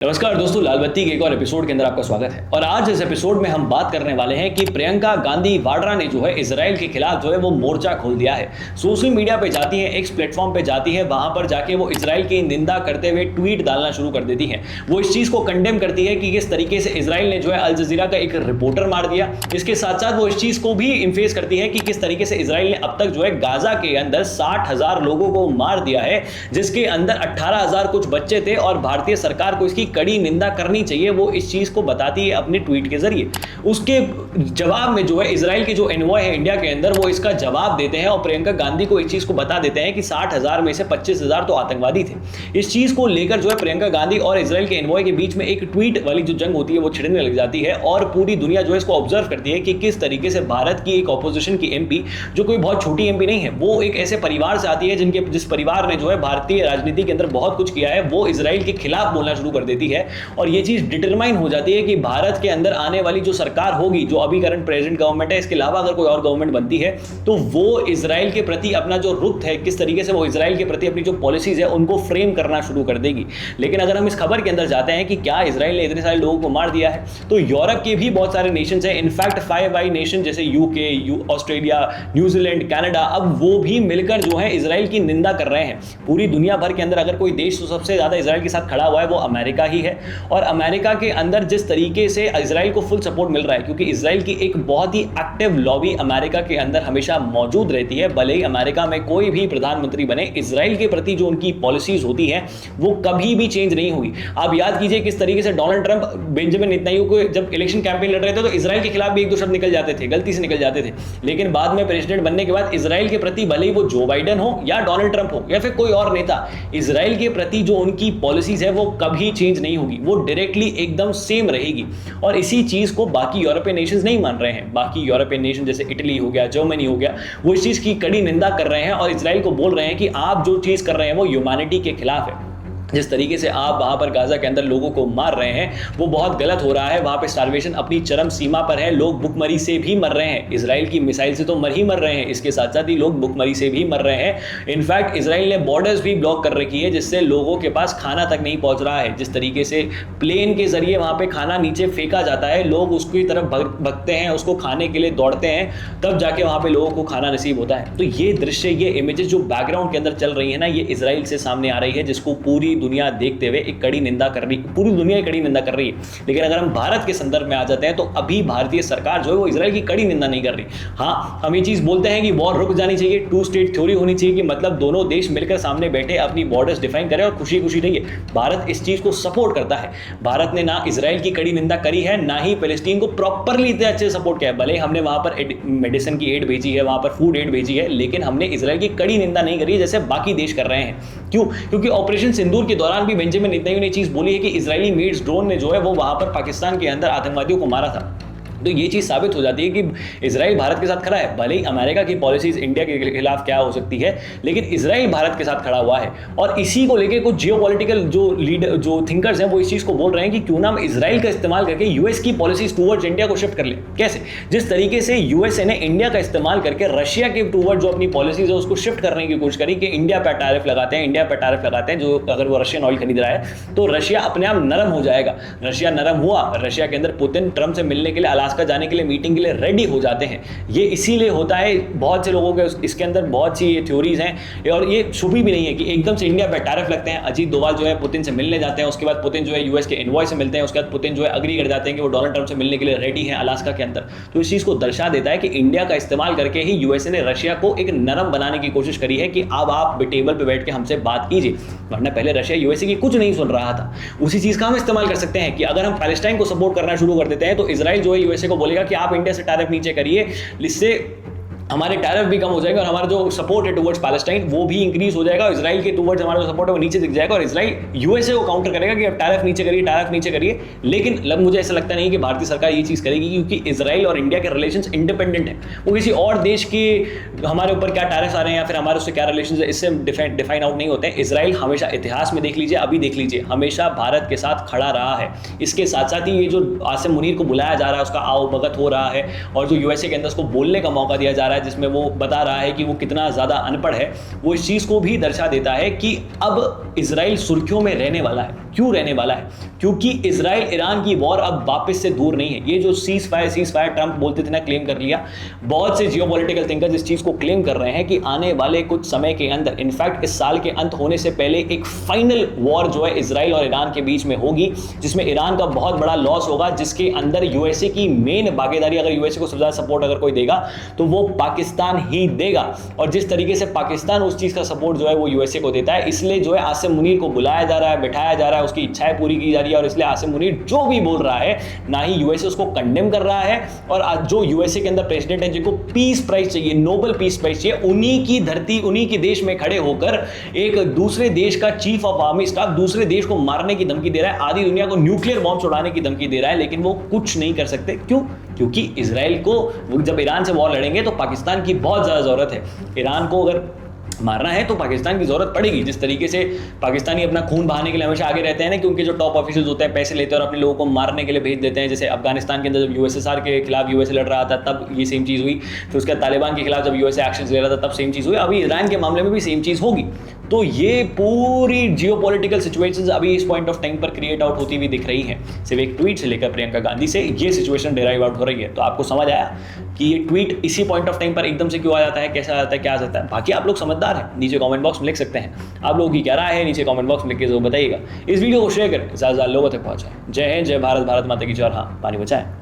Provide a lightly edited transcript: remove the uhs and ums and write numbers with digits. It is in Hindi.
नमस्कार दोस्तों, लाल बत्ती के एक और एपिसोड के अंदर आपका स्वागत है। और आज इस एपिसोड में हम बात करने वाले हैं कि प्रियंका गांधी वाड्रा ने जो है इजराइल के खिलाफ जो है वो मोर्चा खोल दिया है। सोशल मीडिया पे जाती है, एक्स प्लेटफॉर्म पे जाती है, वहां पर जाके वो इजराइल की निंदा करते हुए ट्वीट डालना शुरू कर देती है। वो इस चीज को कंडेम करती है कि किस तरीके से इजराइल ने जो है अल जजीरा का एक रिपोर्टर मार दिया। इसके साथ साथ वो इस चीज को भी इन्फेस करती है कि किस तरीके से इजराइल ने अब तक जो है गाजा के अंदर 60,000 लोगों को मार दिया है, जिसके अंदर 18,000 कुछ बच्चे थे और भारतीय सरकार को इसकी कड़ी निंदा करनी चाहिए। वो इस चीज को बताती है अपने ट्वीट के जरिए। उसके जवाब में जो है इजराइल के जो एनवॉय है इंडिया के अंदर, वो इसका जवाब देते हैं और प्रियंका गांधी को इस चीज को बता देते हैं कि 60,000 में से 25,000 तो आतंकवादी थे। इस चीज को लेकर जो है प्रियंका गांधी और इजराइल के एनवॉय के बीच में एक ट्वीट वाली जो जंग होती है वो छिड़ने लग जाती है और पूरी दुनिया जो है इसको ऑब्जर्व करती है कि किस तरीके से भारत की एक ऑपोजिशन की एमपी, जो कोई बहुत छोटी एमपी नहीं है, वो एक ऐसे परिवार से आती है जिस परिवार ने जो है भारतीय राजनीति के अंदर बहुत कुछ किया है, वो इजराइल के खिलाफ बोलना शुरू कर देती है। और ये चीज डिटरमाइन हो जाती है कि भारत के अंदर आने वाली जो सरकार होगी, जो अभी करंट प्रेजेंट गवर्नमेंट है, इसके अलावा अगर कोई और गवर्नमेंट बनती है तो वो इजराइल के प्रति अपना जो रुख है, किस तरीके से वो इजराइल के प्रति अपनी जो पॉलिसीज है उनको फ्रेम करना शुरू कर देगी। लेकिन अगर हम इस खबर के अंदर जाते हैं कि क्या इजराइल ने इतने सारे लोगों को मार दिया है, तो यूरोप के भी बहुत सारे नेशंस हैं, इनफैक्ट 5 आई नेशन जैसे यूके, ऑस्ट्रेलिया, न्यूजीलैंड, कनाडा, अब वो भी मिलकर जो है इजराइल की निंदा कर रहे हैं। पूरी दुनिया भर के अंदर अगर कोई देश तो सबसे ज्यादा इजराइल के साथ खड़ा हुआ है वो अमेरिका ही है। और अमेरिका के अंदर जिस तरीके से इजराइल को फुल सपोर्ट मिल रहा है, क्योंकि इजराइल की एक बहुत ही एक्टिव लॉबी अमेरिका के अंदर हमेशा मौजूद रहती है। भले ही अमेरिका में कोई भी प्रधानमंत्री बने, इजराइल के प्रति जो उनकी पॉलिसीज होती हैं वो कभी भी चेंज नहीं हुई। आप याद कीजिए किस तरीके से डोनाल्ड ट्रंप बेंजामिन नेतन्याहू को जब इलेक्शन कैंपेन लड़ रहे थे तो इजराइल के खिलाफ भी एक दो शब्द निकल जाते थे, गलती से निकल जाते थे। लेकिन बाद में प्रेसिडेंट बनने के बाद इजराइल के प्रति, भले ही वो जो बाइडेन हो या डोनाल्ड ट्रंप हो या फिर कोई और नेता, इजराइल के प्रति जो उनकी पॉलिसीज है वो कभी चेंज नहीं होगी, वो डायरेक्टली एकदम सेम रहेगी। और इसी चीज को बाकी यूरोपियन नेशंस नहीं मान रहे हैं। बाकी यूरोपियन नेशन जैसे इटली हो गया, जर्मनी हो गया, वो इस चीज की कड़ी निंदा कर रहे हैं और इजराइल को बोल रहे हैं कि आप जो चीज कर रहे हैं वो ह्यूमैनिटी के खिलाफ है। जिस तरीके से आप वहां पर गाजा के अंदर लोगों को मार रहे हैं वो बहुत गलत हो रहा है। वहां पे स्टारवेशन अपनी चरम सीमा पर है, लोग भुखमरी से भी मर रहे हैं। इजराइल की मिसाइल से तो मर ही मर रहे हैं, इसके साथ साथ ही लोग भुखमरी से भी मर रहे हैं। इनफैक्ट इजराइल ने बॉर्डर्स भी ब्लॉक कर रखी है, जिससे लोगों के पास खाना तक नहीं पहुंच रहा है। जिस तरीके से प्लेन के जरिए वहां पे खाना नीचे फेंका जाता है, लोग उसकी तरफ भगते हैं, उसको खाने के लिए दौड़ते हैं, तब जाके वहां पे लोगों को खाना नसीब होता है। तो ये दृश्य, ये इमेजेस जो बैकग्राउंड के अंदर चल रही है ना, ये इजराइल से सामने आ रही है, जिसको पूरी दुनिया देखते हुए एक कड़ी निंदा कर रही, पूरी दुनिया की कड़ी निंदा कर रही है। लेकिन अगर हम भारत के संदर्भ में आ जाते हैं तो अभी भारतीय सरकार जो है वो इजराइल की कड़ी निंदा नहीं कर रही। हाँ, हम ये चीज बोलते हैं कि वॉर रुक जानी चाहिए, 2 स्टेट थ्योरी होनी चाहिए, कि मतलब दोनों देश मिलकर सामने बैठे अपनी बॉर्डर्स डिफाइन करें और खुशी खुशी रहिए। भारत इस चीज को सपोर्ट करता है। भारत ने ना इजराइल की कड़ी निंदा करी है, ना ही पैलेस्टीन को प्रॉपरली इतने अच्छे से सपोर्ट किया है। भले हमने वहां पर मेडिसिन की एड भेजी है, वहां पर फूड एड भेजी है, लेकिन हमने इजराइल की कड़ी निंदा नहीं करी जैसे बाकी देश कर रहे हैं। क्यों? क्योंकि ऑपरेशन सिंदूर के दौरान भी बेंजामिन नेतन्याहू ने चीज बोली है कि इजरायली मेड्स ड्रोन ने जो है वो वहां पर पाकिस्तान के अंदर आतंकवादियों को मारा था। तो ये चीज साबित हो जाती है कि इजराइल भारत के साथ खड़ा है। भले ही अमेरिका की पॉलिसीज इंडिया के खिलाफ क्या हो सकती है, लेकिन इजराइल भारत के साथ खड़ा हुआ है। और इसी को लेकर कुछ जियोपॉलिटिकल जो थिंकर्स हैं वो इस चीज को बोल रहे हैं कि क्यों ना हम इजराइल का इस्तेमाल करके यूएस की पॉलिसीज टूवर्ड्स इंडिया को शिफ्ट कर ले। कैसे? जिस तरीके से यूएसए ने इंडिया का इस्तेमाल करके रशिया के टूवर्ड जो अपनी पॉलिसीज है उसको शिफ्ट करने की कोशिश करी कि इंडिया पर टैरिफ लगाते हैं, इंडिया पर टैरिफ लगाते हैं, जो अगर वो रशियन ऑयल खरीद रहा है तो रशिया अपने आप नरम हो जाएगा। रशिया नरम हुआ, रशिया के अंदर पुतिन ट्रंप से मिलने के लिए, अलास्का जाने के लिए, मीटिंग के लिए रेडी हो जाते हैं। ये इसीलिए होता है, बहुत से लोगों के इसके अंदर बहुत सी थ्योरीज हैं और ये छुपी भी नहीं है कि एकदम से इंडिया पर टैरिफ लगते हैं। अजीत डोभाल जो है पुतिन से मिलने जाते हैं, उसके बाद पुतिन जो है यूएस के एनवॉय से मिलते हैं, उसके बाद पुतिन जो है अग्री कर जाते हैं कि वो डोनाल्ड ट्रंप से मिलने के लिए रेडी हैं अलास्का के अंदर। तो इस चीज को दर्शा देता है कि इंडिया का इस्तेमाल करके ही यूएसए ने रशिया को एक नरम बनाने की कोशिश करी है कि अब आप टेबल पर बैठ के हमसे बात कीजिए, वरना पहले रशिया यूएसए की कुछ नहीं सुन रहा था। उसी चीज का हम इस्तेमाल कर सकते हैं कि अगर हम पैलेस्टाइन को सपोर्ट करना शुरू कर देते हैं तो इजराइल जो है यूएसए को बोलेगा कि आप इंडिया से टैरिफ नीचे करिए, इससे हमारे टैरिफ भी कम हो जाएगा और हमारा जो सपोर्ट है टुवर्ड्स पैलेस्टाइन वो भी इंक्रीज हो जाएगा। इजराइल के टुवर्ड्स हमारा जो सपोर्ट है वो नीचे दिख जाएगा और इजराइल यूएसए को काउंटर करेगा कि अब टैरिफ नीचे करिए, टैरिफ नीचे करिए। लेकिन मुझे ऐसा लगता नहीं कि भारतीय सरकार ये चीज़ करेगी, क्योंकि इजराइल और इंडिया के रिलेशंस इंडिपेंडेंट है। वो किसी और देश के हमारे ऊपर क्या टैरिफ आ रहे हैं या फिर हमारे उससे क्या रिलेशन है इससे डिफाइन आउट नहीं होते हैं। इजराइल हमेशा इतिहास में देख लीजिए, अभी देख लीजिए, हमेशा भारत के साथ खड़ा रहा है। इसके साथ साथ ही ये जो आसिम मुनीर को बुलाया जा रहा है उसका आओ भगत हो रहा है और जो यूएसए के अंदर उसको बोलने का मौका दिया जा रहा है, है जिसमें वो बता रहा है कि वो कितना ज़्यादा अनपढ़ है, वो इस चीज़ को भी दर्शा देता है कि अब इजराइल सुर्खियों में रहने वाला है। क्यों रहने वाला है? क्योंकि इजराइल ईरान की वॉर अब वापस से दूर नहीं है। ये जो सीज फायर ट्रंप बोलते थे ना, क्लेम कर लिया, बहुत से जियोपॉलिटिकल थिंकर्स इस चीज़ को क्लेम कर रहे हैं कि आने वाले कुछ समय के अंदर, इनफैक्ट इस साल के अंत होने से पहले, एक फाइनल वॉर जो है इजराइल और ईरान के बीच में होगी, जिसमें ईरान का बहुत बड़ा लॉस होगा, जिसके अंदर यूएसए की मेन भागीदारी, अगर यूएसए को सबसे ज्यादा सपोर्ट अगर कोई देगा तो वो पाकिस्तान ही देगा। और जिस तरीके से पाकिस्तान उस चीज का सपोर्ट जो है वो यूएसए को देता है, इसलिए जो है आसिम मुनीर को बुलाया जा रहा है, बिठाया जा रहा है, उसकी इच्छाएं पूरी की जा रही है। और इसलिए आसिम मुनीर जो भी बोल रहा है, ना ही यूएसए उसको कंडेम कर रहा है, और आज जो यूएसए के अंदर प्रेसिडेंट है, जिनको पीस प्राइज चाहिए, नोबेल पीस प्राइज चाहिए, उन्हीं की धरती, उन्हीं के देश में खड़े होकर एक दूसरे देश का चीफ ऑफ आर्मी स्टाफ दूसरे देश को मारने की धमकी दे रहा है, आधी दुनिया को न्यूक्लियर बॉम्ब उड़ाने की धमकी दे रहा है, लेकिन वो कुछ नहीं कर सकते। क्यों? क्योंकि इजराइल को जब ईरान से वॉर लड़ेंगे तो पाकिस्तान की बहुत ज्यादा जरूरत है। ईरान को अगर मारना है तो पाकिस्तान की जरूरत पड़ेगी। जिस तरीके से पाकिस्तानी अपना खून बहाने के लिए हमेशा आगे रहते हैं ना, क्योंकि जो टॉप ऑफिसर्स होते हैं पैसे लेते हैं और अपने लोगों को मारने के लिए भेज देते हैं। जैसे अफगानिस्तान के अंदर जब यूएसएसआर के खिलाफ यूएसए लड़ रहा था तब ये सेम चीज़ हुई, फिर उसके बाद तालिबान के खिलाफ जब यूएसए एक्शन ले रहा था तब सेम चीज़ हुई, अभी ईरान के मामले में भी सेम चीज़ होगी। तो ये पूरी जियोपॉलिटिकल सिचुएशंस अभी इस पॉइंट ऑफ टाइम पर क्रिएट आउट होती हुई दिख रही हैं। सिर्फ एक ट्वीट से लेकर प्रियंका गांधी से ये सिचुएशन डेराइव आउट हो रही है। तो आपको समझ आया कि ये ट्वीट इसी पॉइंट ऑफ टाइम पर एकदम से क्यों आ जाता है, कैसा आ जाता है, क्या आ जाता है? बाकी आप लोग समझदार हैं, नीचे कमेंट बॉक्स में लिख सकते हैं। आप लोगों की क्या राय है, नीचे कमेंट बॉक्स में लिख के जरूर बताइएगा। इस वीडियो को शेयर करें, ज़्यादा लोगों तक पहुंचाएं। जय हिंद, जय भारत, भारत माता की जय, और हाँ, पानी बचाएं।